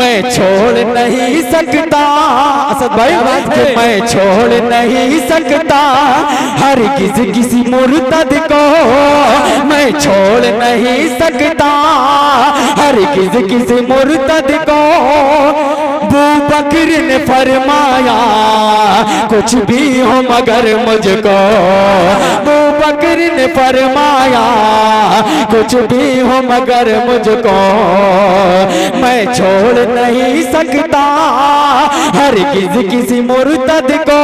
मैं छोड़ नहीं सकता असद भाई कि मैं छोड़ नहीं सकता हर किसी मुर्तद को मैं छोड़ नहीं सकता हर किसी मुर्तद को अबू बकर ने फरमाया कुछ भी हो मगर मुझको अबू बकर ने फरमाया कुछ भी हो मगर मुझको मैं छोड़ नहीं सकता हर किसी मुर्तद को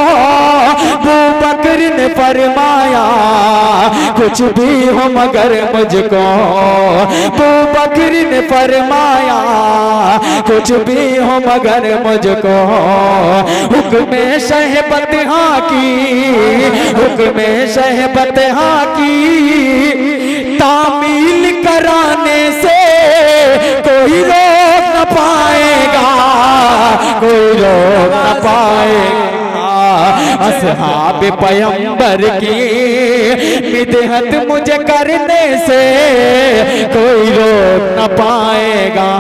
अबू बकर ने फरमाया कुछ भी हो मगर मुझको अबू बकर ने फरमाया कुछ भी हो मगर मुझको हुक्म शहबत हाँ की हुक्म शहबत हाँ की तामील कराने से कोई रोक न पाएगा कोई रोक न पाएगा असहाब पैगंबर की मिदहत मुझे करने से कोई रोक न पाएगा।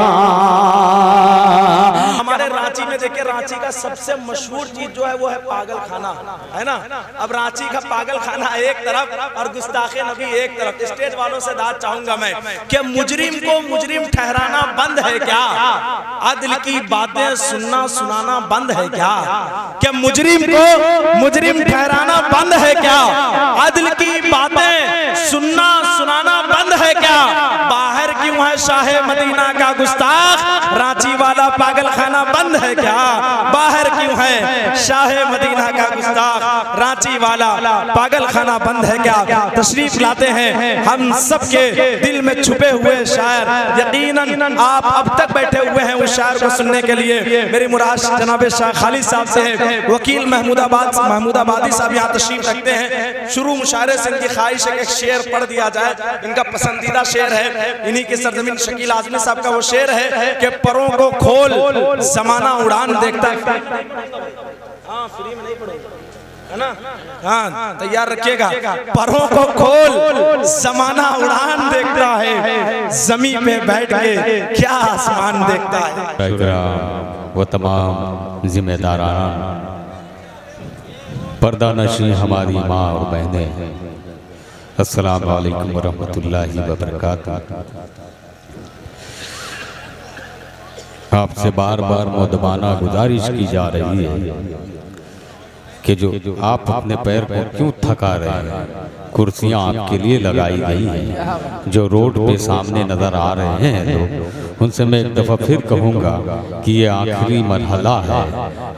रांची में देखिए, रांची का सबसे मशहूर चीज जो है वो है पागल खाना, है ना। अब रांची का पागल खाना एक तरफ और गुस्ताखे नबी एक तरफ। स्टेज वालों से दाद चाहूंगा मैं कि मुजरिम को मुजरिम ठहराना बंद है क्या? अदल की बातें सुनना सुनाना बंद है क्या? कि मुजरिम को मुजरिम ठहराना बंद है क्या? अदल की बातें सुनना सुनाना बंद है क्या? बाहर क्यों है शाहे मदीना का गुस्ताख, रांची वाला पागल खाना बंद है क्या? बाहर क्यों है शाहे मदीना का गुस्ताख, रांची वाला पागल खाना बंद है क्या? तशरीफ लाते हैं हम सबके दिल में छुपे हुए शायर। यकीनन आप अब तक बैठे हुए हैं उस शायर को सुनने के लिए। मेरी मुराद जनाब शाह खालिद साहब से है, वकील महमूदाबादी साहब यहाँ तशरीफ रखते हैं। शुरू मुशायरे से इनकी ख्वाहिश है कि एक शेर पढ़ दिया जाए, इनका पसंदीदा शेर है। इन्हीं की सरजमीन शकील आजमी साहब का वो शेर है कि परों को खोल जमाना उड़ान देखता है। हाँ, फ्री में नहीं पड़ेगा, है ना। हाँ, तैयार रखिएगा। परों को खोल जमाना उड़ान देखता है, जमीन पे बैठ के क्या आसमान देखता है। वो तमाम जिम्मेदारान पर्दा नशी हमारी माँ और बहनें, अस्सलाम वालेकुम वरहमतुल्लाहि वबरकातुहू। आपसे बार बार मुअद्दबाना गुजारिश की जा रही है कि जो आप अपने पैर को क्यों थका रहे हैं। कुर्सियां आपके लिए लगाई गई हैं, जो रोड पे सामने नज़र आ रहे हैं लोग, उनसे मैं एक दफ़ा फिर कहूँगा कि ये आखिरी मरहला है,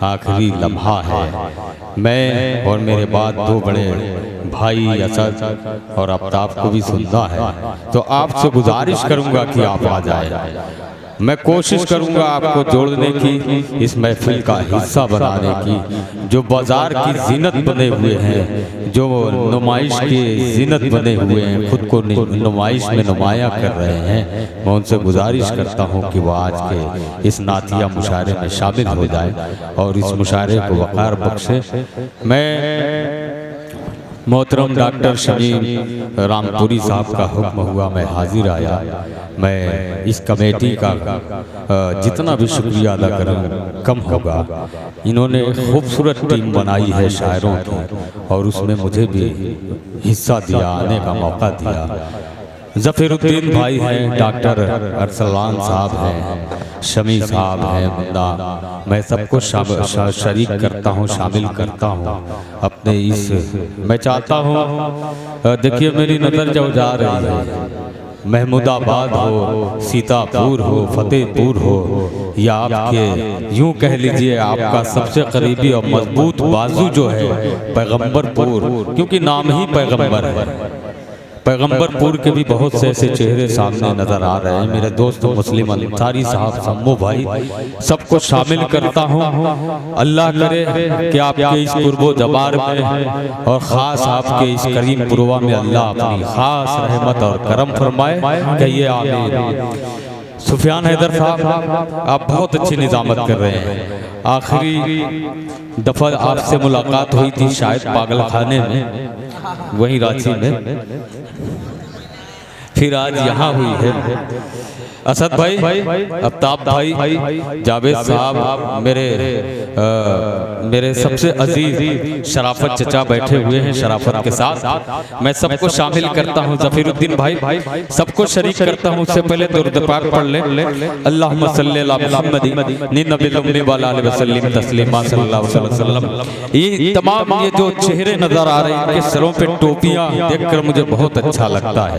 आखिरी लम्हा है। मैं और मेरे बाद दो बड़े भाई असद और आफ्ताब को भी सुनना है, तो आपसे गुजारिश करूँगा कि आप आ जाए। मैं कोशिश करूंगा आपको जोड़ने की, इस महफिल का हिस्सा बनाने की। जो बाजार की जीनत बने हुए हैं, जो नुमाइश की जीनत बने हुए हैं, खुद को नुमाइश में नुमाया कर रहे हैं, मैं उनसे गुजारिश करता हूं कि वो आज के इस नातिया मुशायरे में शामिल हो जाए और इस मुशायरे को वक़ार बख्शे। मैं मोहतरम डॉक्टर शमीम रामपुरी साहब का हुक्म हुआ, मैं हाजिर आया। मैं इस कमेटी का जितना भी शुक्रिया अदा करूं कम होगा। इन्होंने खूबसूरत टीम बनाई है शायरों की और उसमें मुझे भी हिस्सा दिया, आने का मौका दिया। ज़फ़रुद्दीन भाई हैं, डॉक्टर अरसलान साहब हैं, शमी साहब हैं, मुन्ना, मैं सबको शरीक करता हूँ, शामिल करता हूँ अपने इस। मैं चाहता हूँ, देखिए मेरी नज़र जो जा रही है, महमूदाबाद हो, सीतापुर हो, फतेहपुर हो, या आपके यूँ कह लीजिए आपका सबसे करीबी और मजबूत बाजू जो है पैगम्बरपुर, क्योंकि नाम ही पैगम्बर है। पैगम्बरपुर के भी बहुत से ऐसे चेहरे सामने नजर आ रहे हैं। मेरे दोस्त मुस्लिम अंसारी साहब, सम्मू भाई, सबको शामिल करता हूं। अल्लाह करे कि आपके इस कुर्बो जबार में और ख़ास आपके इस करीम पुरवा में अल्लाह अपनी ख़ास रहमत और करम फरमाए। कहिए आमीन। सुफियान हैदर साहब, आप बहुत अच्छी निज़ामत कर रहे हैं। आखिरी दफ़ा आपसे मुलाकात हुई थी शायद पागल खाने में, वहीं रांची में। फिर आज यहाँ हुई है। असद भाई, अफ्ताब भाई, जावेद साहब, मेरे सबसे अजीज शराफत चचा बैठे हुए हैं शराफत के साथ। मैं सबको शामिल करता हूँ, जफीरुद्दीन भाई सबको शरीक करता हूँ। उससे पहले दुरूद पाक पढ़ ले, अल्लाहुम्मा सल्ली अला मुहम्मदी नबी उम्मी व आलिहि वसल्लम तस्लीमा सल्लल्लाहु अलैहि वसल्लम। ये तमाम ये जो चेहरे नजर आ रहे हैं, इनके सरों पे टोपियां देखकर मुझे बहुत अच्छा लगता है।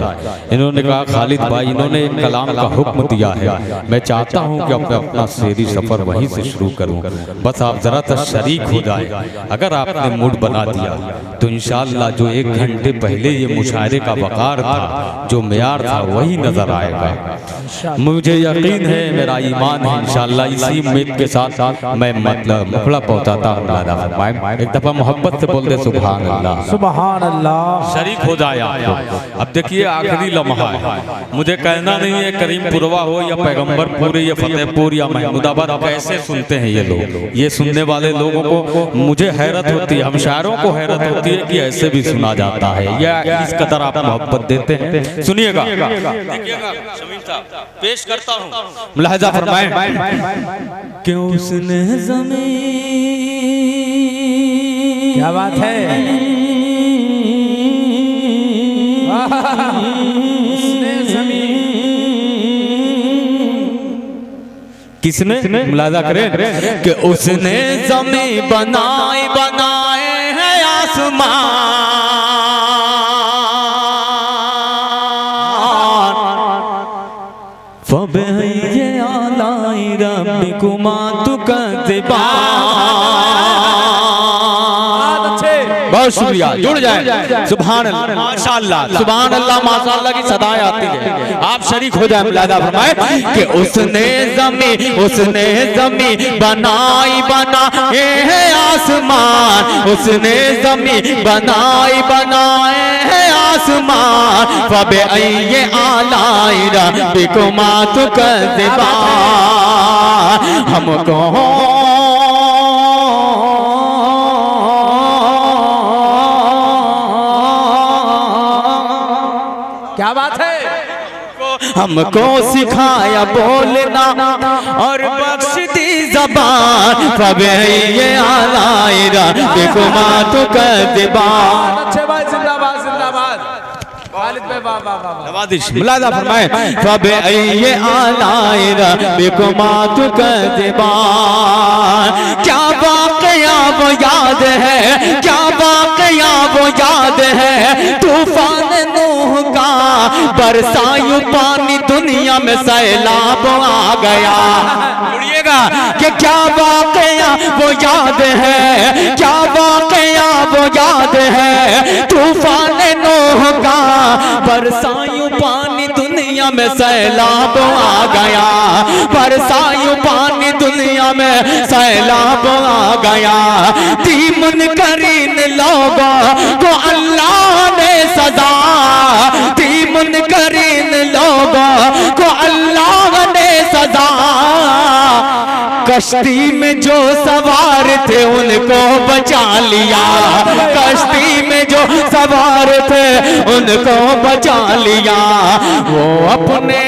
इन्होंने कहा खालिद भाई, इन्होंने एक कलाम का हुक्म दिया है, मैं चाहता हूं कि अपना शेरी सफर वहीं से शुरू करूं, बस आप जरा सा शरीक हो जाए। अगर आपने मूड बना दिया तो इंशाअल्लाह जो 1 घंटे पहले ये मुशायरे का वकार था, जो मेयार था, वही नजर आएगा। मुझे यकीन है, मेरा ईमान है, इंशाअल्लाह इसी उम्मीद के साथ मैं मतलब मुखड़ा पहुंचाता हूं। एक दफा मोहब्बत से बोल दे सुभान अल्लाह, सुभान अल्लाह। शरीक हो जाए आप। अब देखिए आखिरी लम्हा है, मुझे कहना नहीं है करीमपुरवा हो या पैगंबरपुर या फतेहपुर या महमूदाबाद, कैसे सुनते हैं ये लोग। ये सुनने वाले लोगों को मुझे हैरत होती है, हम शायरों को हैरत होती है कि ऐसे भी सुना जाता है, या इस कदर आप मोहब्बत देते हैं। सुनिएगा, पेश करता हूँ, मुलाहिजा फरमाएं। क्यों उसने ज़मीन, क्या बात है, उसने ज़मीन, किसने, मुलाहिजा करें कि उसने ज़मीन बनाए हैं आसमान, फबहय्य आलाई रब्बिकुमा तुकज़्ज़िबान। बहुत शुक्रिया, जुड़ जाए। सुभान अल्लाह, माशाअल्लाह, सुभान अल्लाह, माशाअल्लाह की सदाएं आती है। आप शरीक हो जाए, मुलाहिजा फरमाए कि उसने ज़मीन बनाए हैं आसमान, उसने ज़मीन बनाए हैं आसमान, फबअय्यि आलाई रब्बिकुमा तुकज़्ज़िबान। हमको क्या बात है, हमको सिखाया बोलना और बख्श दी ज़बान, फबअय्यि आलाई रब्बिकुमा तुकज़्ज़िबान। अच्छे भाई, जिंदाबाद जिंदाबाद, खालिद भाई, वाह वाह वाह। नवाज़िश, मुलाहिजा फरमाएं। फबअय्यि आलाई रब्बिकुमा तुकज़्ज़िबान। क्या वाक़या वो याद है, क्या वाक़या वो याद है, तूफान नूह का बरसायूं पानी, दुनिया में सैलाब आ गया। सुनिएगा कि क्या वाक़या वो याद है, क्या वाक़या वो याद है, तूफान नूह का बरसायूं पानी, दुनिया में सैलाब आ गया, बरसायूं पानी, दुनिया में सैलाब आ गया। दी मुनकरीन लोगों को अल्लाह ने सजा, दी मुनकरीन लोगों को अल्लाह ने सजा। कश्ती में जो सवार थे उनको बचा लिया, कश्ती में जो सवार थे उनको बचा लिया। वो अपने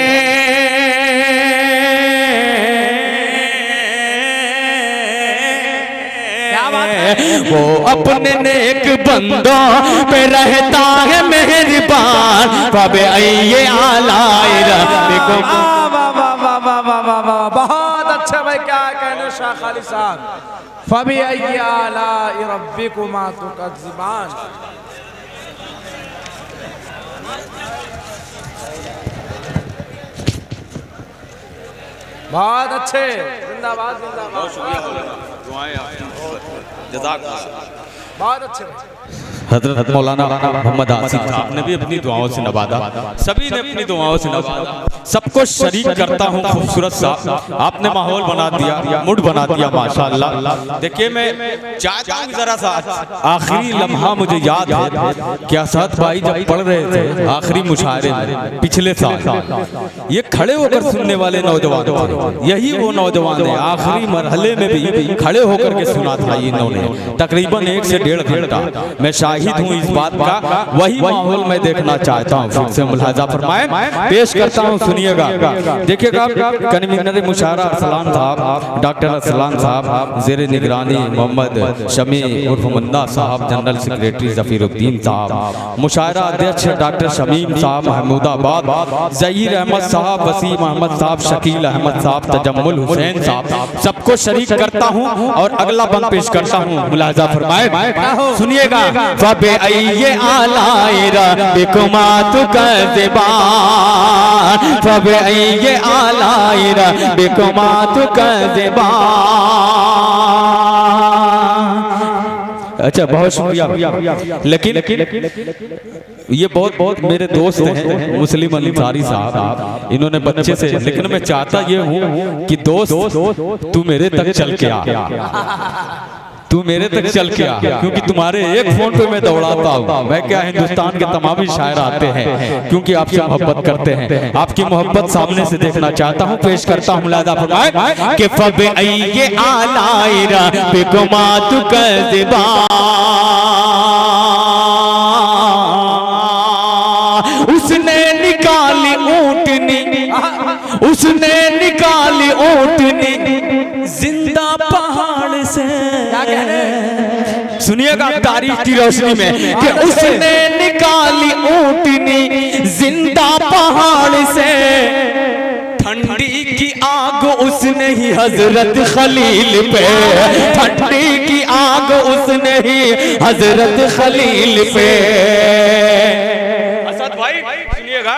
वो अपने नेक बंदों पे रहता है मेहरबान, फबअय्यि आलाई रब्बिकुमा। बहुत अच्छा भाई, क्या कहने शाह खालिद साहब, फबअय्यि आलाई रब्बिकुमा तुकज़्ज़िबान। बहुत अच्छे, जिंदाबाद जिंदाबाद, बहुत अच्छे। हज़रत मौलाना मोहम्मद आसिफ साहब ने भी अपनी दुआओं से नवाजा, सभी ने अपनी दुआओं से नवाजा। सबको शरीक करता हूँ। खूबसूरत साहब आपने माहौल बना दिया, मूड बना दिया, माशाअल्लाह। देखिए मैं चाहता हूँ जरा सा आखिरी लम्हा मुझे याद है कि असद भाई जब पढ़ रहे थे आखिरी मुशायरे में पिछले साल, ये खड़े होकर सुनने वाले नौजवान थे, यही वो नौजवान है। आखिरी मरहले में भी खड़े होकर के सुना था इन्होंने, तकरीबन 1 से 1.5 घंटा। मैं शाही शाहिद हूँ इस बात का, वही माहौल मैं देखना चाहता हूँ। फिर से मुलाजा फरमाएं, पेश करता हूँ, सुनिएगा। देखिएगा, कन्वीनर मुशायरा अरसलान साहब, डॉक्टर अरसलान साहब, ज़ेरे निगरानी मोहम्मद शमी उर्फ मुन्ना साहब, जनरल सेक्रेटरी ज़फीरुद्दीन साहब, मुशायरा अध्यक्ष डॉक्टर शमीम साहब महमूदाबाद, ज़हीर अहमद साहब, वसीम अहमद साहब, शकील अहमद साहब, तजम्मुल हुसैन साहब, सबको शरीक करता हूँ और अगला बंद पेश करता हूँ। मुलाजा फरमाए, सुनिएगा। फबे अय्ये आलाए रब्बिकुमा तुकज़्ज़िबान, फबे अय्ये आलाए रब्बिकुमा तुकज़्ज़िबान। अच्छा, बहुत शुक्रिया। लेकिन ये बहुत मेरे दोस्त हैं मुस्लिम अंसारी साहब, इन्होंने बच्चे से, लेकिन मैं चाहता ये हूँ कि दोस्त तू मेरे तक चल के आ, तू मेरे तक चल के आ, क्योंकि तुम्हारे एक फोन पे मैं दौड़ाता हूँ। मैं क्या, हिंदुस्तान के तमाम ही शायर आते हैं क्योंकि आपसे मोहब्बत करते हैं, आपकी मोहब्बत सामने से देखना चाहता हूँ। पेश करता हूँ, मुलाजा फरमाए कि फबे अय्ये आलाए रब्बिकुमा तुकज़्ज़िबान, उसने निकाली ऊँटनी, उसने निकाली ऊँटनी जिंदा पहाड़ से। सुनिएगा तारीख की रोशनी में कि उसने निकाली ऊँटनी जिंदा पहाड़ से, ठंडी की आग उसने ही हजरत खलील पे, ठंडी की आग उसने ही हजरत खलील पे। असद भाई सुनिएगा,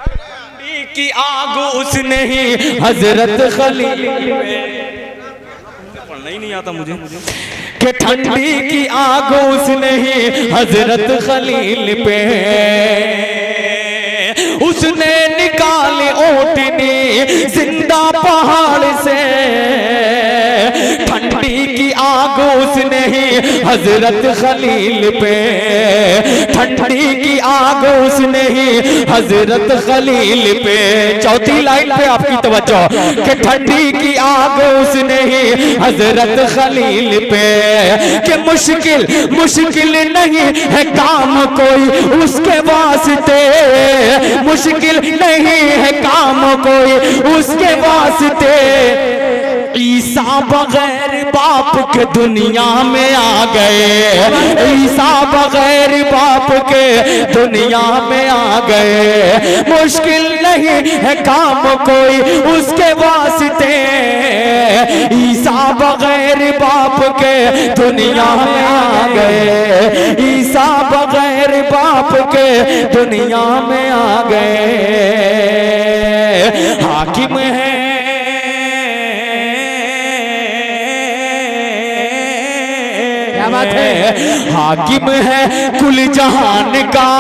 ठंडी की आग उसने ही हजरत खलील पे, पढ़ना ही नहीं आता मुझे, कि ठंडी की आग उसने ही हजरत खलील पे, उसने निकाली ऊँटनी जिंदा पहाड़ से, ठंडी की आग उसने ही हजरत खलील पे, ठंडी की आग उसने ही हजरत खलील पे। चौथी लाइन पे आपकी तवज्जो, कि ठंडी की आग उसने ही हजरत खलील पे, कि मुश्किल मुश्किल नहीं है काम कोई उसके वास्ते, मुश्किल नहीं है काम कोई उसके वास्ते, ईसा बगैर बाप के दुनिया में आ गए, ईसा बगैर बाप के दुनिया में आ गए, मुश्किल नहीं है काम कोई उसके वास्ते, ईसा बगैर बाप के दुनिया में आ गए, ईसा बगैर बाप के दुनिया में आ गए। हाकिम है, हाकिम है कुल जहान का,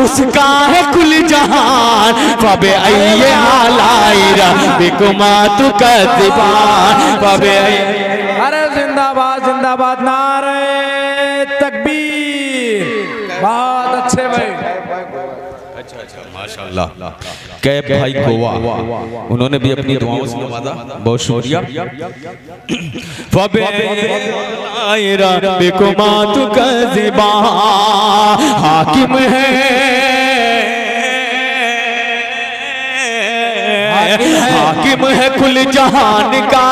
उसका है कुल जहान, फबे अय्ये आलाए रब्बिकुमा तुकज़्ज़िबान, फबे अरे जिंदाबाद जिंदाबाद, नारे तकबीर। बहुत अच्छे भाई, अच्छा माशाल्लाह। कैब भाई गोवा, उन्होंने भी अपनी दुआओं से नवाजा, बहुत शुक्रिया। फबे अय्ये रब्बिकुमा तुकज़्ज़िबान, हाकिम है, हाकिम है कुल जहान का,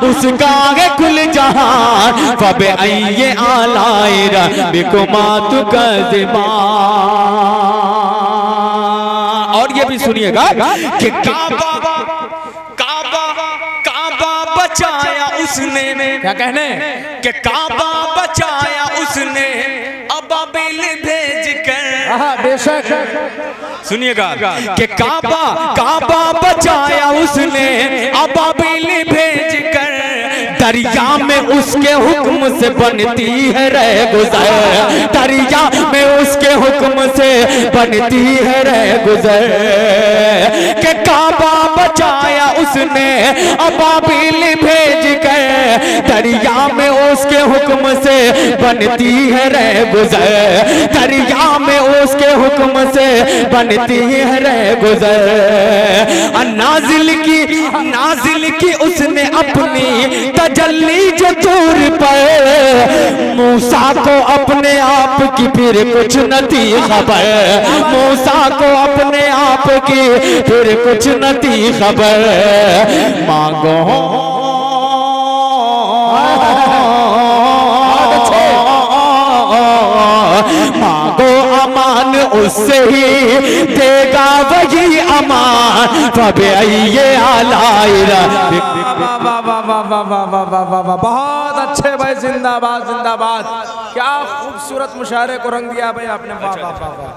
उसका है कुल जहान, फबे अय्ये आलाए रब्बिकुमा तुकज़्ज़िबान। और ये भी सुनिएगा कि काबा काबा काबा बचाया उसने, क्या कहने, कि काबा बचाया उसने अबाबिल भेज कर। बेशक सुनिएगा कि काबा काबा बचाया उसने अबाबिल भेज कर, दरिया में उसके हुक्म से बनती है रह गुजर, दरिया में उसके हुक्म से बनती है रह गुजर, के काबा बचाया उसने अबाबिल भेज कर, दरिया में उसके हुक्म से बनती है रह गुजर, दरिया में उसके हुक्म से बनती है रह गुजर। नाजिल की उसने अपनी तजल्ली जो दूर पर, मूसा को अपने आप की फिर कुछ न थी खबर, मूसा को अपने आप की फिर कुछ न थी खबर। मांगो मांगो अमान उससे ही देगा वही अमान। फबअय्यि आलाइ बहुत अच्छे भाई, जिंदाबाद जिंदाबाद। क्या खूबसूरत मुशायरे को रंग दिया भाई आपने, वाह वाह वाह।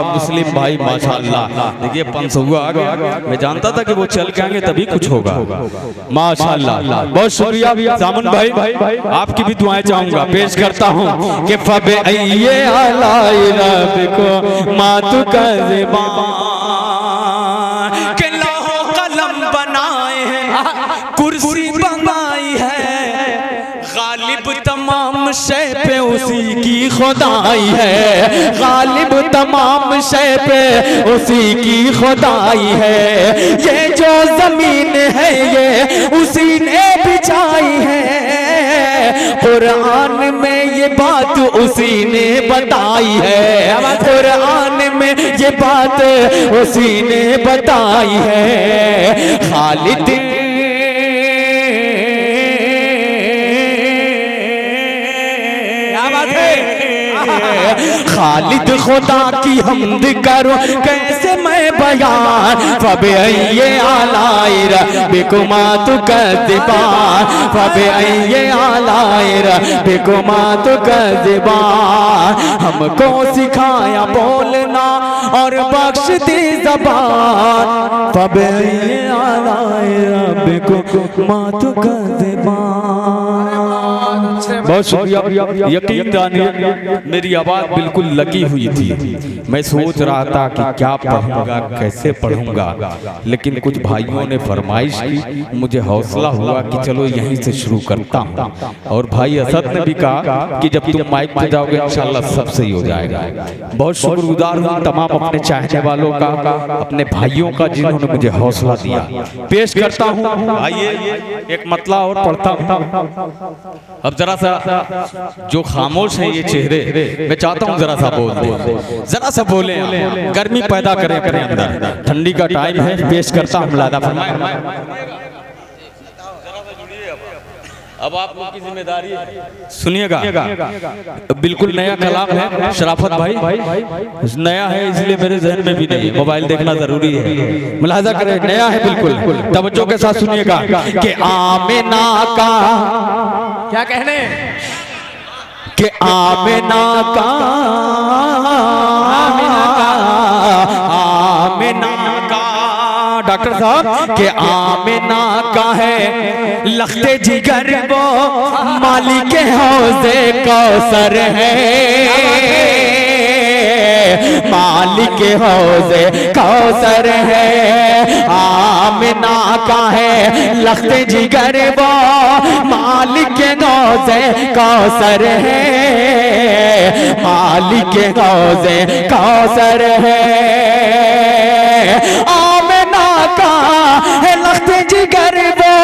मुस्लिम भाई माशाअल्लाह। देखिए 500 आ गया, मैं जानता था कि वो चल के आएंगे तभी कुछ होगा। माशाअल्लाह, बहुत शुक्रिया जामुन भाई, आपकी भी दुआएं चाहूंगा। पेश करता हूँ कि फबअय्यि आलाइ रब्बिकुम मा तुकज़्ज़िबान, के लौह कलम बनाए हैं, कुर्सी बनाई है, गालिब तमाम शय पे उसी की खुदाई है, गालिब तमाम शय पे उसी की खुदाई है। ये जो जमीन है ये उसी ने बिछाई है, कुरान में ये बात उसी ने बताई है, कुरान में ये बात उसी ने बताई है। खालिद खालिद खुदा की हम्द करो कैसे मैं बयान। फबअय्यि आलाइ रब्बिकुम मा तुकज़्ज़िबान, फबअय्यि आलाइ रब्बिकुम मा तुकज़्ज़िबान। हमको सिखाया बोलना और बख्श दी ज़बान। फबअय्यि आलाइ रब्बिकुम मा तुकज़्ज़िबान। बहुत शुक्रिया। यकीन जानिए मेरी आवाज़ बिल्कुल लगी हुई थी, मैं सोच रहा था कि क्या पढ़ूंगा कैसे पढ़ूंगा, लेकिन कुछ भाइयों ने फरमाइश की, मुझे हौसला हुआ कि चलो यहीं से शुरू करता हूँ। और भाई असद ने भी कहा कि जब तुम माइक पे जाओगे इंशाल्लाह सब सही हो जाएगा। बहुत शुक्रगुजार हूँ तमाम अपने चाहने वालों का, अपने भाइयों का जिन्होंने मुझे हौसला दिया। पेश करता हूँ, आइए एक मतला और पढ़ता हूँ। अब जरा सा जो खामोश है ये चेहरे, मैं चाहता हूँ जरा सा बोल दे, जरा सा बोले, गर्मी पैदा करें अपने अंदर, ठंडी का टाइम है। पेश करता हूँ लादा फरमाए। अब आप लोग की जिम्मेदारी है, सुनिएगा। बिल्कुल नया कलाम है शराफत भाई, नया है इसलिए मेरे जहन में भी नहीं है, मोबाइल देखना जरूरी है, मुलाहाजा करें, नया है बिल्कुल। तवज्जो के साथ सुनिएगा कि आमिना का क्या कहने, कि आमिना का डॉक्टर साहब के आमिना का है लख्ते जिगर वो मालिक हौज़े कौसर है, मालिक हौज़े कौसर है। आमिना का है लख्ते जिगर वो मालिक हौज़े कौसर है, मालिक हौज़े कौसर है। आमिना का है लख्ते जिगर वो,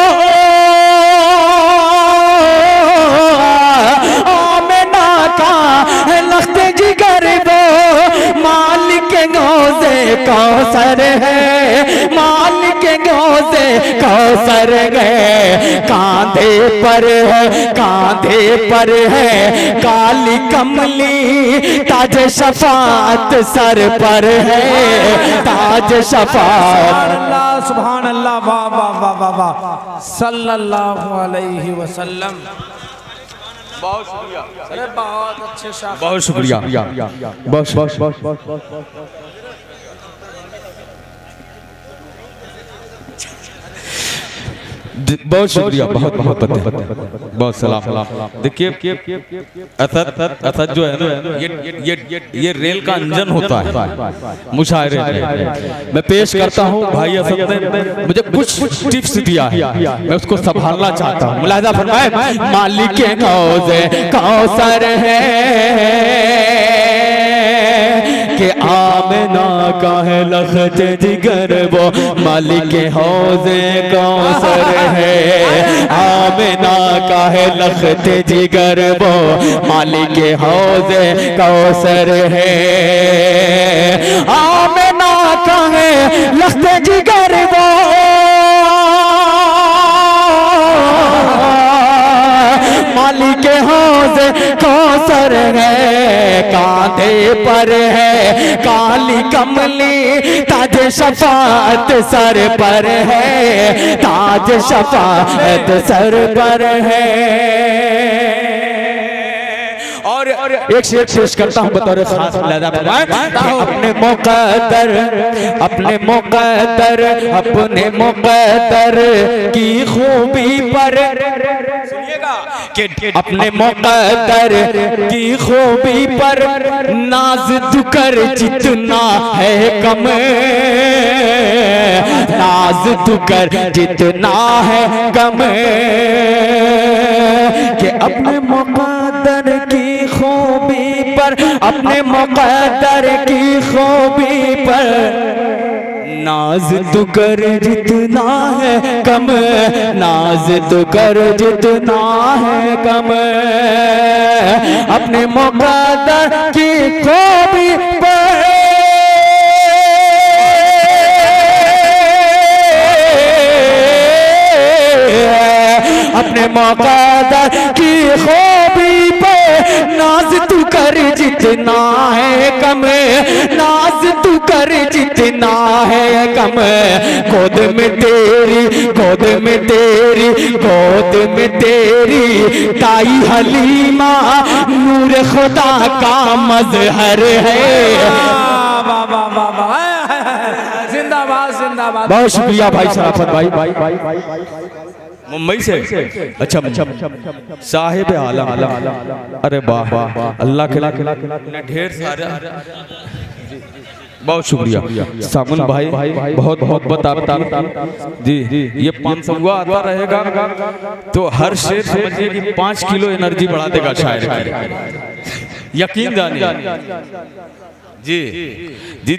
आमिना का है लख्ते जिगर वो मालिक हौज़े कौसर है, मालिक हौज़े कौसर है। कांधे पर है, कांधे पर है काली कमली, ताज शफाअत सर पर है, ताज शफाअत। सुभान अल्लाह, वाह वाह वाह वाह वाह, सल्लल्लाहु अलैहि वसल्लम। बहुत शुक्रिया, अरे बहुत अच्छे शाह, बहुत शुक्रिया। बस बस बस बहुत शुक्रिया, बहुत बहुत बहुत सलाम। देखिए असद जो है ना, ये रेल का इंजन होता है मुशायरे में। मैं पेश करता हूँ, भाई असद ने मुझे कुछ टिप्स दिया है, मैं उसको संभालना चाहता हूँ। मुलाहिजा फरमाए, मालिक के कौज़े कौसर है कि आमना का है लखत जिगर वो, मालिक के हौज़े कौसर है। आमना का है लखत जिगर वो, मालिक के हौज़े कौसर है। आमना का है लखत जिगर वो, मालिक के हौज़े कौसर है। कांधे पर है काली कमली, ताज शफाअत सर पर है, ताज शफाअत सर पर है। और एक शेर पेश करता हूँ बतौर खास मुलाहिजा फरमाएं। अपने मुक़द्दर की खूबी पर, कि अपने मुक़द्दर की खूबी पर नाज दुकर जितना है कम, नाज दुकर जितना है कम, कि अपने मुक़द्दर की खूबी पर, अपने मुक़द्दर की खूबी पर नाज तो कर जितना है कम, नाज तो कर जितना है कम, अपने मुक़द्दर की खूबी पर अपने मुक़द्दर की खूबी पे नाज तू कर जितना है कम, नाज तू कर जितना है कम। गोद में तेरी, गोद में तेरी, गोद में तेरी ताई हलीमा नूर खुदा का मज़हर है। जिंदाबाद जिंदाबाद। बहुत शुक्रिया भाई शराफत भाई मुंबई से। अच्छा साहिब आलम, अरे वाह अल्लाह के ढेर सारे, बहुत शुक्रिया सामुन भाई, बहुत बहुत बता जी। ये 500 आता रहेगा तो हर शेर समझिए कि 5 किलो एनर्जी बढ़ा देगा शायर, यकीन जानिए जी जी।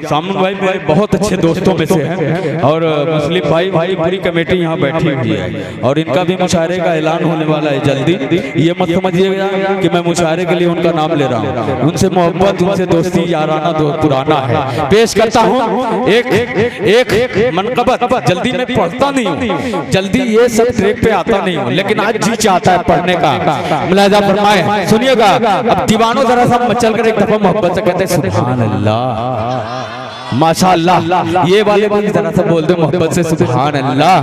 सामुन भाई मेरे बहुत अच्छे दोस्तों में से हैं, और मुस्लिम भाई पूरी कमेटी यहाँ बैठी हुई है, और इनका भी मुशायरे का ऐलान होने वाला है जल्दी। ये मत समझिएगा कि मैं मुशायरे के लिए उनका नाम ले रहा हूँ, उनसे मोहब्बत, उनसे दोस्ती याराना पुराना है। पेश करता हूँ एक मनक़बत, जल्दी मैं पढ़ता नहीं हूँ, जल्दी ये सब ट्रैक पे आता नहीं हूँ, लेकिन आज जी चाहता है पढ़ने का। मुलाहिजा फरमाए, सुनिएगा। अब दीवानों जरा सा मचल कर एक दफा मोहब्बत से कहते हैं सुभान अल्लाह, माशाअल्लाह। ये वाले भी जरा सा बोल दो मोहब्बत से सुभान अल्लाह।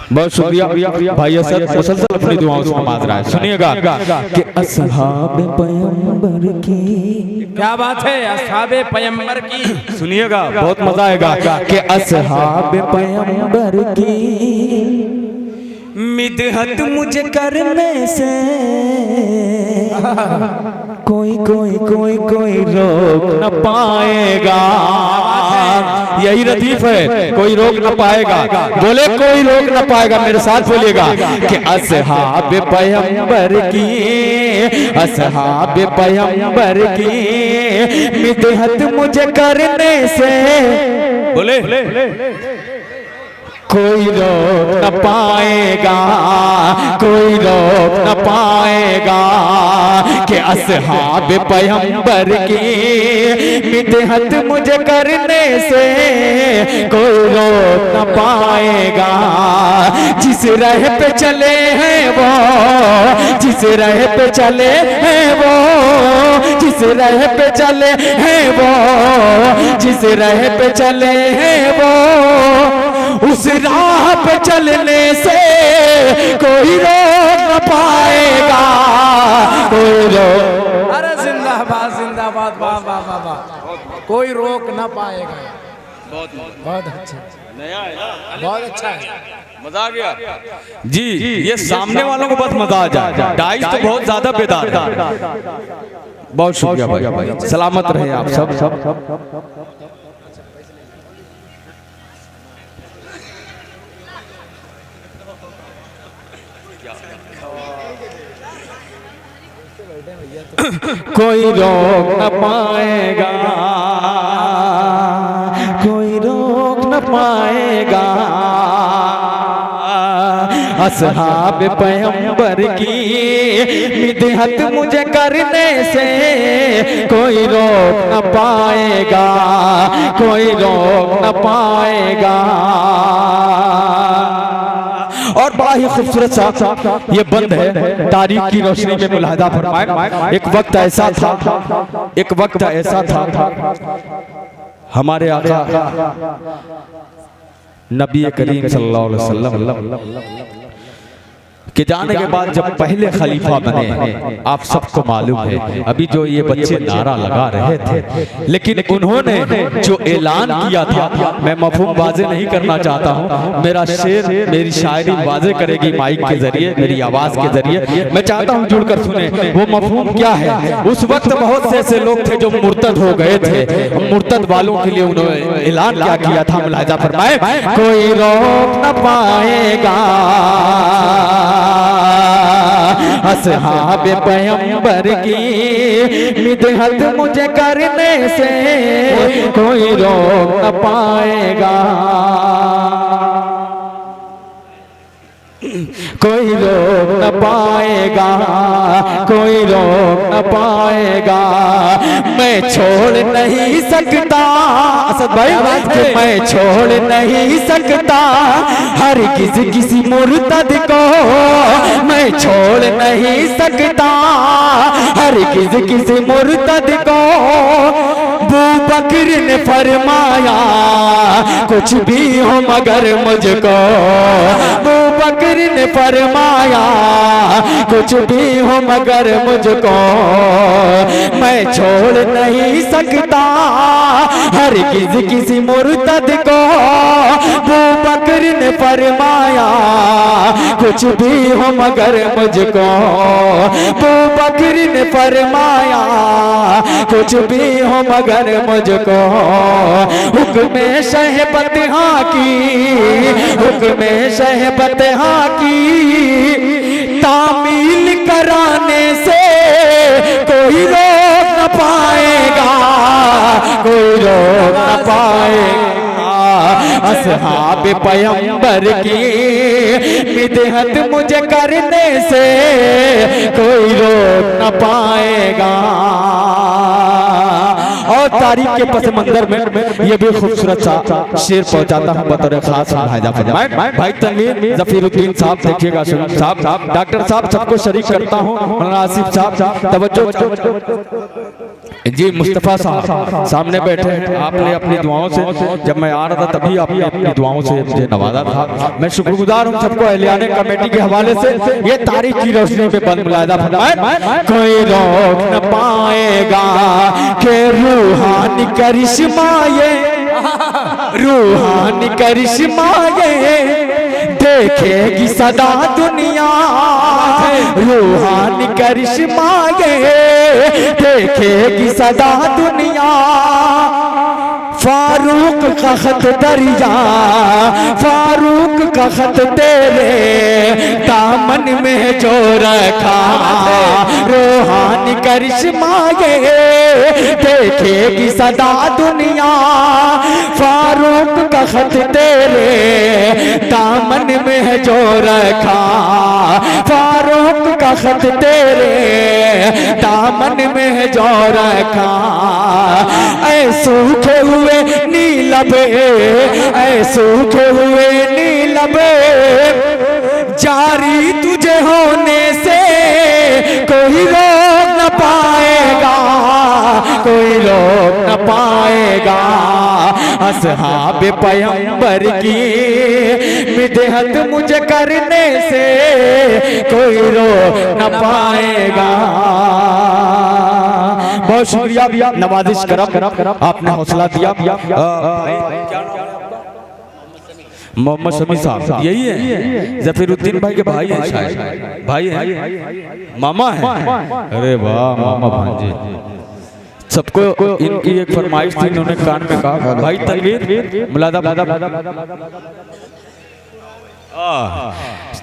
बहुत शुक्रिया भाई असद, मुसलसल अपनी दुआओं से मांग रहा है। सुनिएगा कि अस्हाब पैगंबर की, क्या बात है, अस्हाबे पैगंबर की। सुनिएगा बहुत मजा आएगा कि अस्हाब पैगंबर की मिदहत मुझे करने से कोई कोई कोई कोई रोक न पाएगा। यही लतीफ है, कोई रोक न पाएगा। बोले कोई रोक न पाएगा, मेरे साथ बोलिएगा कि अस्हाब पैगंबर की, अस्हाब पैगंबर की मिदहत मुझे करने से, बोले कोई रोक न पाएगा, कोई रोक न पाएगा कि अस्हाब पैगंबर की मिदहत मुझे करने से कोई रोक न पाएगा। जिस राह पे चले हैं वो, जिस राह पे चले हैं वो, जिस राह पे चले हैं वो, जिस राह पे चले हैं वो, उस राह पे चलने से कोई रोक न पाएगा, कोई रोक। अरे जिंदाबाद जिंदाबाद, वाह वाह वाह वाह। कोई रोक न पाएगा। बहुत अच्छा, नया है ना, बहुत अच्छा है। मजा आ गया जी। ये सामने वालों को बस मजा आ जाए, डाइस तो बहुत ज्यादा बेदार है। बहुत शुक्रिया भाई, सलामत रहे आप सब। कोई रोक न पाएगा, कोई रोक न पाएगा असहाब पैगंबर की मिदहत मुझे करने से। कोई रोक न पाएगा, कोई रोक न पाएगा। और बड़ा ही खूबसूरत सा ये बंद है, तारीख की रोशनी में मुलाहिदा फरमाए। एक वक्त ऐसा था, एक वक्त ऐसा था, हमारे आका नबी करीम सल्लल्लाहु अलैहि वसल्लम के जाने के बाद जब पहले खलीफा बने, आप सबको मालूम है अभी जो ये बच्चे नारा लगा रहे थे, लेकिन उन्होंने जो ऐलान किया था, मैं मफहूम वाज़े नहीं करना चाहता हूँ, मेरा शेर मेरी शायरी वाज़े करेगी माइक के जरिए, मेरी आवाज़ के जरिए। मैं चाहता हूँ जुड़कर सुने वो मफहूम क्या है। उस वक्त बहुत से ऐसे लोग थे जो मुर्तद हो गए थे, मुर्तद वालों के लिए उन्होंने ऐलान क्या किया था, मुलाहिजा फरमाए। कोई रोक न पाएगा असहाब पैगंबर की मिदहत मुझे करने से। कोई रोक न पाएगा, कोई रोक न पाएगा, कोई रोक न पाएगा। मैं छोड़ नहीं सकता असद भाई, मैं छोड़ नहीं सकता हर किसी मुर्तद को। मैं छोड़ नहीं सकता हर किसी मुर्तद को। अबू बकर ने फरमाया कुछ भी हो मगर मुझको। अबू बकर ने फरमाया कुछ भी हो मगर मुझको। मैं छोड़ नहीं सकता हर किसी मुर्तद को। अबू बकर ने फरमाया कुछ भी हो मगर मुझको। अबू बकर ने फरमाया कुछ भी हो मगर मुझको। हुक्म शहबत हाँ की, हुक्म शहबत हाँ की तामील कराने से कोई रोक न पाएगा, कोई रोक न पाएगा। असहाब पैगंबर की मिदहत मुझे करने से कोई रोक न पाएगा। और तारीख के पस मंजर में ये भी खूबसूरत सा शेर पहुंचाता हूँ बतौर खास भाई तनवीर जफीरुद्दीन साहब, देखिएगा साहब, डॉक्टर साहब, सबको शरीक करता हूँ। मौलाना आसिफ साहब तवज्जो जी। मुस्तफ़ा साहब सामने बैठे हैं, आपने अपनी दुआओं से, जब मैं आ रहा था तभी आपने अपनी दुआओं से मुझे नवाजा था। मैं शुक्रगुजार हूँ सबको एहलियाने कमेटी के हवाले से। ये तारीख की रोशनी में बंद मुलाहिदा फरमाए। कोई रोक न पाएगा के रूहानी करिश्मा ये, रूहानी करिश्मा ये देखेगी सदा दुनिया। रूहानी करिश्मा ये देखेगी सदा दुनिया। फारूक का खत दरिया, फारूक का खत तेरे दामन में जो रखा। रूहानी करिश्मा ये देखेगी सदा दुनिया। फारूक का खत तेरे दामन में जो रखा। फारूक का खत तेरे दामन में जो रखा। ऐ सूखे हुए नीलबे, ऐ सूखे हुए नीलबे जारी तुझे होने से कोई रोक न पाएगा, कोई रोक न पाएगा। असहाब पैगंबर की मिदहत मुझे करने से कोई रोक न पाएगा। बहुत शुक्रिया, नवाजिश करम, आपने हौसला दिया। मोहम्मद शमी साहब यही है, जफीरुद्दीन भाई के भाई हैं शायद, भाई हैं, मामा हैं। अरे वाह मामा भांजे। सबको इनकी एक फरमाइश थी, इन्होंने कान में कहा भाई तनवीर मुलादा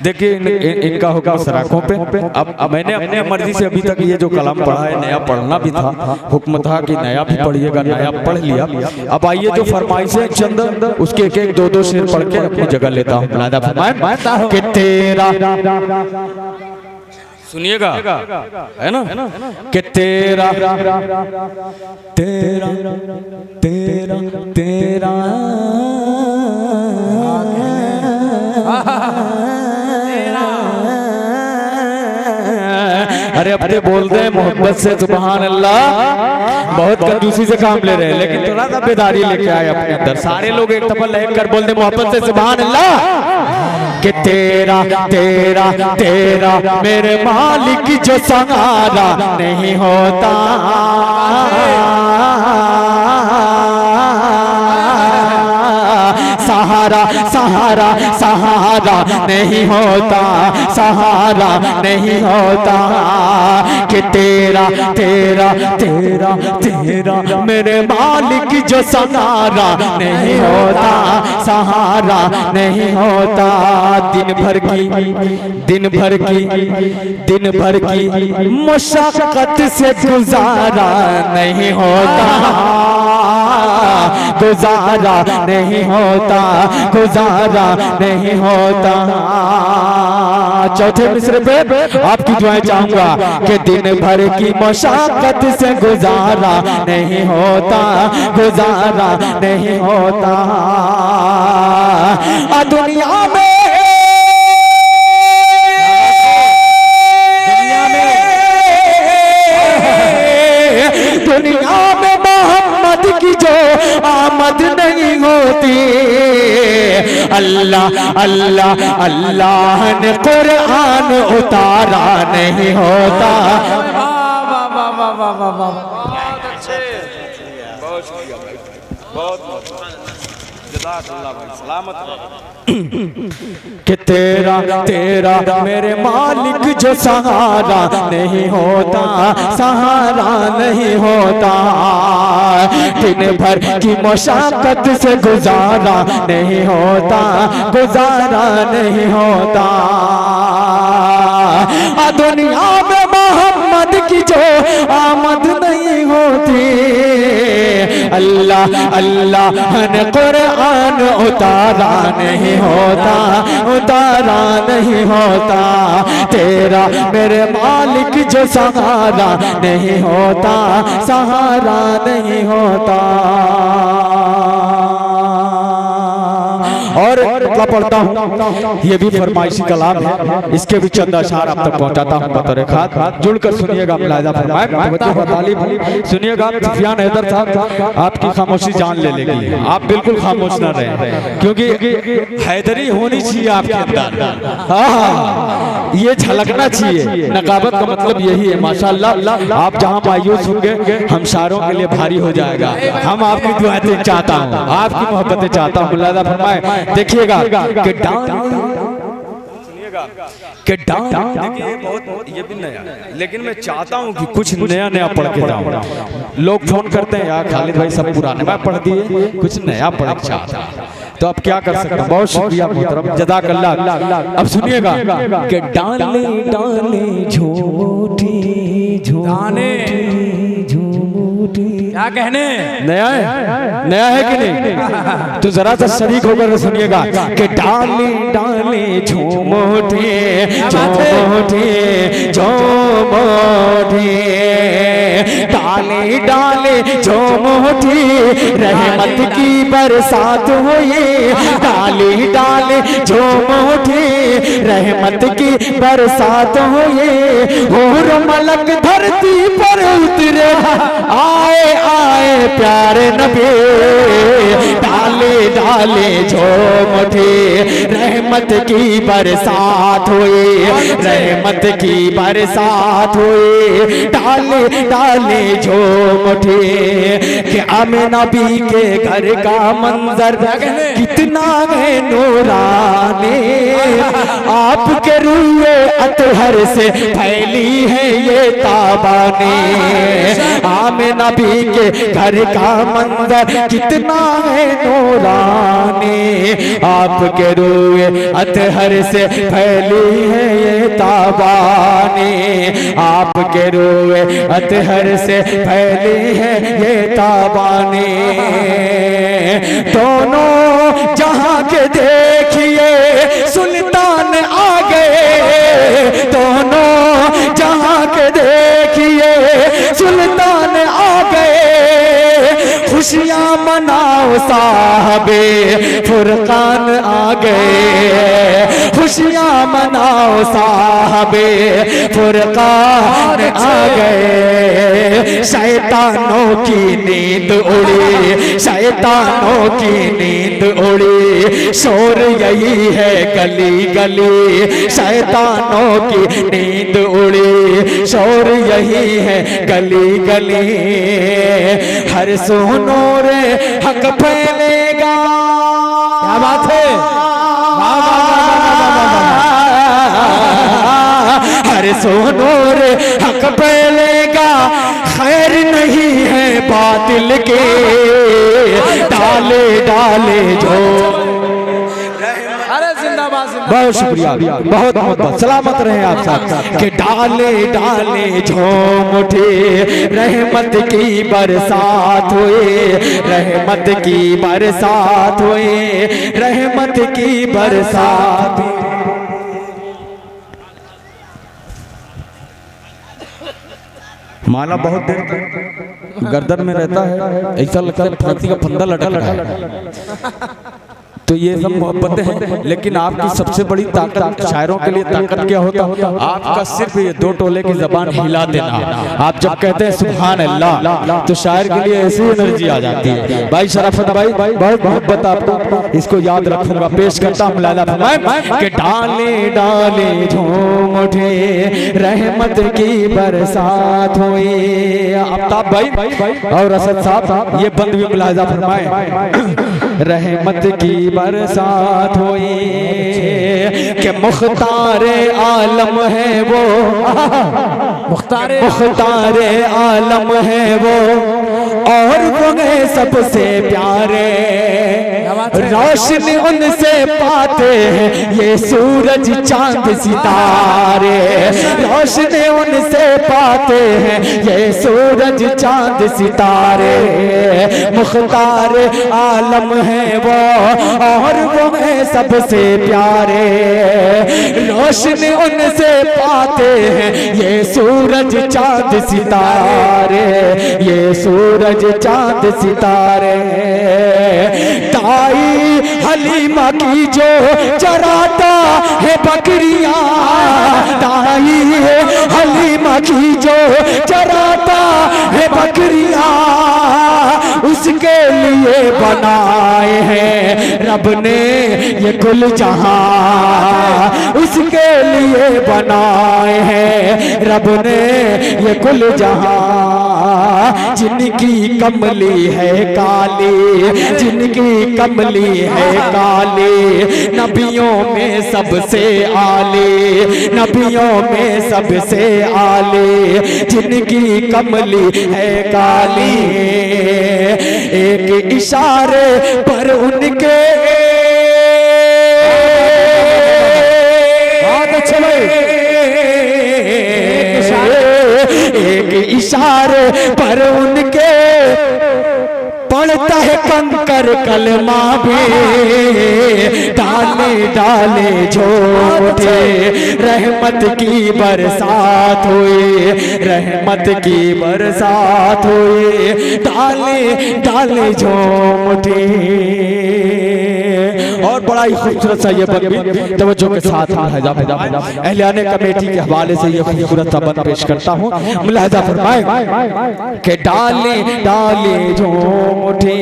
देखिए इनका हुक्म सराखों पे। अब मैंने अपने मर्जी से अभी तक ये जो कलाम पढ़ा है, नया पढ़ना भी था, हुक्म था कि नया भी पढ़िएगा, नया पढ़ लिया। अब आइए जो फरमाइशें चंद उसके एक एक दो दो शेर पढ़ के अपनी जगह लेता हूँ। मुलादा फरमाए कि तेरा, सुनिएगा है ना, कि तेरा तेरा तेरा तेरा अरे अपने बोलते हैं मोहब्बत से सुभान अल्लाह, बहुत कंजूसी से काम ले रहे हैं, लेकिन थोड़ा सा बेदारी लेके आए अपने अंदर। सारे लोग एक दफा लहक कर बोलते मोहब्बत से सुभान अल्लाह। कि तेरा तेरा तेरा मेरे मालिक जो सहारा नहीं होता, सहारा सहारा सहारा नहीं होता, सहारा नहीं होता। कि तेरा तेरा तेरा तेरा मेरे मालिक जो सहारा नहीं होता, सहारा नहीं होता। दिन भर की मशक्कत से गुजारा नहीं होता, गुजारा नहीं होता, गुजारा नहीं होता। चौथे मिसरे पे आपकी दुआएं चाहूंगा कि दिन भर की मशक्कत से गुजारा नहीं होता, गुजारा नहीं होता। दुनिया में मोहम्मद की जो आमद नहीं होती, अल्लाह अल्लाह अल्लाह ने कुरान उतारा नहीं होता। बहुत अच्छे, बहुत शुक्रिया भाई, बहुत जज़ाकल्लाह भाई, सलामत। कि तेरा तेरा मेरे मालिक जो सहारा नहीं होता, सहारा नहीं होता। दिन भर की मशक्कत से गुजारा नहीं होता, गुजारा नहीं होता। दुनिया में मोहम्मद की जो आमद नहीं होती, अल्लाह अल्लाह ने कुरान उतारा नहीं होता, उतारा नहीं होता। तेरा मेरे मालिक जो सहारा नहीं होता, सहारा नहीं होता। और पढ़ता हूँ, ये भी फरमाइशी कलाम है, इसके भी चंद अशार आप तक पहुँचाता हूँ बतौर खास। जुड़कर सुनिएगा, मुलाहिजा फरमाए, सुनिएगा। सुफियान हैदर साहब आपकी खामोशी जान ले लेगी, आप बिल्कुल खामोश ना रहें, क्योंकि हैदरी होनी चाहिए आपके अंदर। हाँ, ये झलकना चाहिए। नकाबत का मतलब यही है। माशाअल्लाह, आप जहाँ मायूस होंगे हम शारों के लिए भारी हो जाएगा। हम आपकी दुआएं चाहता हूँ, आपकी मोहब्बतें चाहता हूँ। मुलाहिजा फरमाए, देखिएगा कि देखिए बहुत ये भी नया, लेकिन मैं चाहता हूँ कि कुछ नया नया पढ़ के जाऊँ। लोग फोन करते हैं यार खालिद भाई सब पुराने मैं पढ़ दिए, कुछ नया पढ़ के चाहता, तो अब क्या कर सकते हैं। बहुत शुक्रिया मोहतरम, जज़ाकल्लाह। अब सुनिएगा कि डाले डाले झूठी झूठी क्या कहने, नया है, नया है कि नहीं? तो जरा सा शरीक होकर सुनिएगा कि डाले डाले झूमोठे झूमोठे झूमोठे, डाले डाले झूमोठे रहमत की बरसात हुई, डाले डाले झूमोठे रहमत की बरसात हुई। और मलक धरती पर उतरे, आए आए प्यारे नबी, डाले डाले झूमोठे रहमत रहमत की बरसात हुई, रहमत की बरसात हुई। डाले डाले झूम उठे कि आमिना बी के घर का मंजर कितना है नूरानी, आपके रूए अतहर से फैली है ये ताबानी। आमिना बी के घर का मंजर कितना है नूरानी, आपके रूए अतहर से फैली है ये ताबानी, आपके रूए अतहर से फैली है ये ताबानी। दोनों जहां के देखिए सुल्तान आ गए, दोनों जहां के देखिए सुल्तान आ गए। खुशियां मनाओ साहबे फुरकान आ गए, खुशियां मनाओ साहबे फुरकान आ गए। शैतानों की नींद उड़ी, शैतानों की नींद उड़ी, शोर यही है गली गली। शैतानों की नींद उड़ी, शोर यही है गली गली। हर सोनो रे हक फैलेगा। क्या बात है, हर सोनो रे हक फैलेगा। खैर नहीं है बातिल के डाले डाले जो। अरे जिंदाबाद जिंदाबाद। बहुत शुक्रिया, बहुत बहुत सलामत रहे आप साथ। कि डाले डाले झूम उठे, रहमत की बरसात हुई, रहमत की बरसात हुई, रहमत की बरसात। माला बहुत देर तक गर्दन में रहता है, ऐसा लगता है फांसी का फंदा लटक रहा है। तो ये सब मोहब्बतें हैं, लेकिन आपकी सबसे बड़ी ताकत शायरों के लिए ताकत क्या होता है? आपका सिर्फ ये दो टोले की जबान हिला देना। आप जब कहते हैं सुभान अल्लाह तो शायर के लिए ऐसी एनर्जी आ जाती है। भाई शराफत भाई बहुत मोहब्बत आपको, इसको याद रखूंगा। पेश करता हूँ लाला फरमाए कि डाले डाले झूम उठे, रहमत की बरसात हुई। आफ्ताब भाई और असद साहब ये बंद भी मुलाहिजा फरमाए। रहमत की बरसात हुई कि मुख्तार आलम है वो, मुख्तार आलम है वो, और वो है सबसे प्यारे। रोशनी उनसे पाते हैं ये सूरज चांद सितारे, रोशनी उनसे पाते हैं ये सूरज चांद सितारे। मुख्तार आलम है वो और वो है सबसे प्यारे, रोशनी उनसे पाते हैं ये सूरज चांद सितारे, ये सूरज चांद सितारे। ताई हलीमा की जो चराता है बकरियां, ताई हलीमा की जो चराता है बकरियां, उसके लिए बनाए हैं रब ने ये कुल जहां, उसके लिए बनाए हैं रब ने ये कुल जहां। जिनकी कमली है काली, जिनकी कमली है काली, नबियों में सबसे आली, नबियों में सबसे आली, जिनकी कमली है काली। एक इशारे पर उनके बहुत अच्छे भाई, एक इशारे पर उनके पड़ता है कंकर कलमा भी। डाले डाले झोटे रहमत की बरसात हुई, रहमत की बरसात हुई। डाले डाले झोटे और बड़ा ही खूबसूरत सा ये बंद भी तवज्जो के साथ अहलियाने कमेटी के हवाले से ये खूबसूरत सा बंद पेश करता हूँ। मुलाहिजा फरमाए कि डाले डाले झूम उठे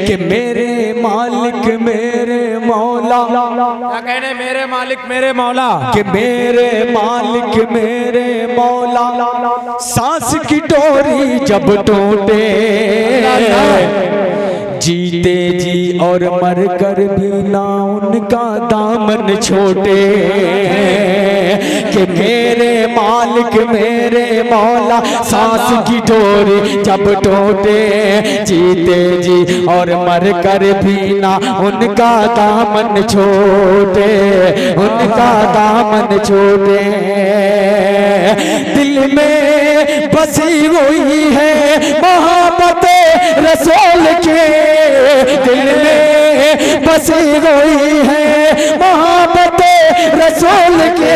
कि मेरे मालिक मेरे मौला क्या कहने मेरे मालिक मेरे मौला कि मेरे मालिक मेरे मौला सांस की डोरी जब टूटे जीते जी और मर कर भी ना उनका दामन छोटे कि मेरे मालिक मेरे मौला सांस की डोरी जब टूटे जीते जी और मर कर भी ना उनका दामन छोटे उनका दामन छोटे दिल में बसी हुई है मोहब्बत रसूल के दिल में बसी हुई है मोहब्बत रसूल के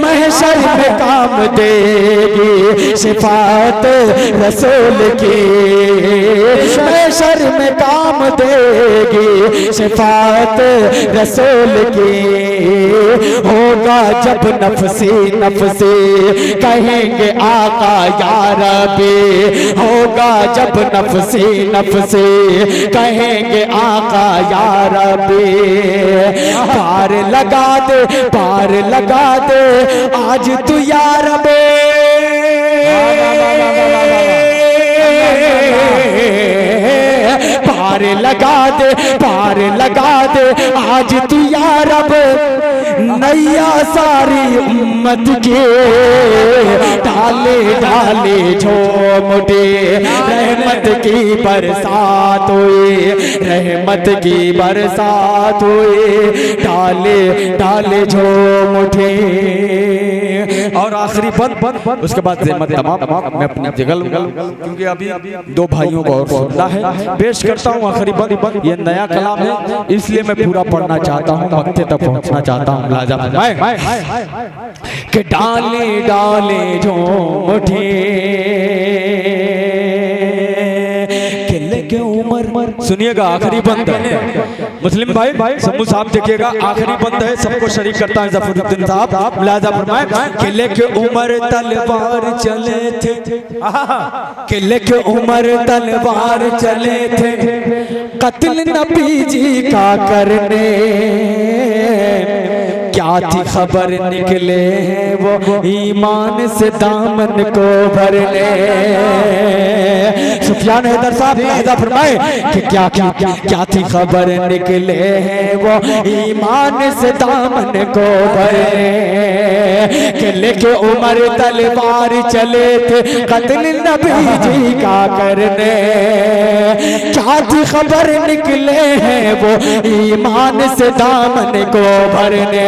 महशर में काम देगी शिफात रसूल की महशर में काम देगी शिफात रसूल की होगा जब नफसी नफसी कहेंगे आका या रब्बी होगा जब नफसी नफसी कहेंगे आका या रब्बी पार लगा दे आज तू या रब्बी पार लगा दे आज तू या रब नैया सारी उम्मत के डाले डाले झोमटे रहमत की बरसात हुई रहमत की बरसात हुई डाले डाले झोमटे और आखिरी बंद उसके बाद तमाम मैं अपनी जगल क्योंकि अभी दो भाइयों को और सुनना है पेश करता हूँ आखिरी बंद ये नया कलाम है इसलिए मैं पूरा पढ़ना चाहता हूँ मक्के तक पहुँचना चाहता हूँ लाजा कि डाले डाले झोंमटे के उमर सुनिएगा आखिरी बंद है मुस्लिम भाई शम्भू साहब देखिएगा आखिरी बंद है सबको शरीक करता है जफरुद्दीन साहब मुलाजा फरमाए किले के उमर तलवार चले थे किले के उमर तलवार चले थे कत्ल नबी जी का करने क्या थी खबर निकले वो ईमान से दामन को भरने सुफियान हैदर साहब फरमाए कि क्या थी खबर निकले हैं वो ईमान से दामन को भरने कि लेके उमर तलवार चले थे कत्ल नबी जी का करने क्या थी खबर निकले हैं वो ईमान से दामन को भरने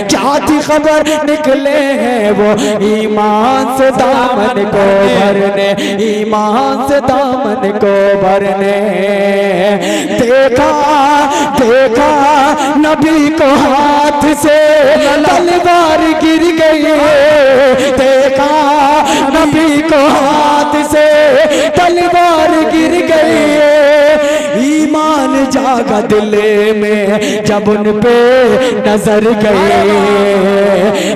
क्या थी खबर निकले हैं वो ईमान से दामन को भरने ईमान से दामन को भरने देखा देखा नबी को हाथ से तलवार गिर गई देखा नबी को हाथ से तलवार गिर गई ईमान जागा दिल में जब उन पे नजर गए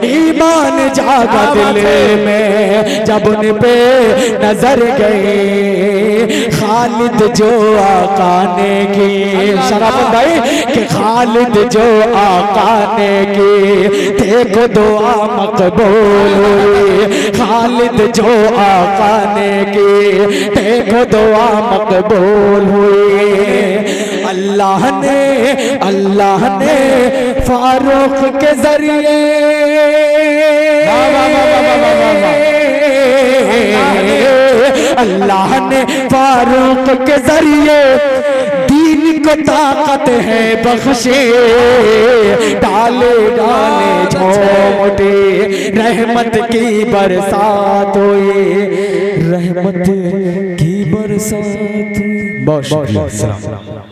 ईमान जागा दिल में जब उन पे नजर गए खालिद जो आका ने की शराफत भाई कि खालिद जो आका ने की देखो दुआ मकबूल हुई खालिद जो आका ने की देखो दुआ मकबूल हुई अल्लाह ने फारूक के जरिए अल्लाह ने फारूक के जरिए दीन को ताकत है बख्शे डाले डाले झोंमटे रहमत की बरसात हुई रहमत की बरसात हुई बहुत शुक्रिया।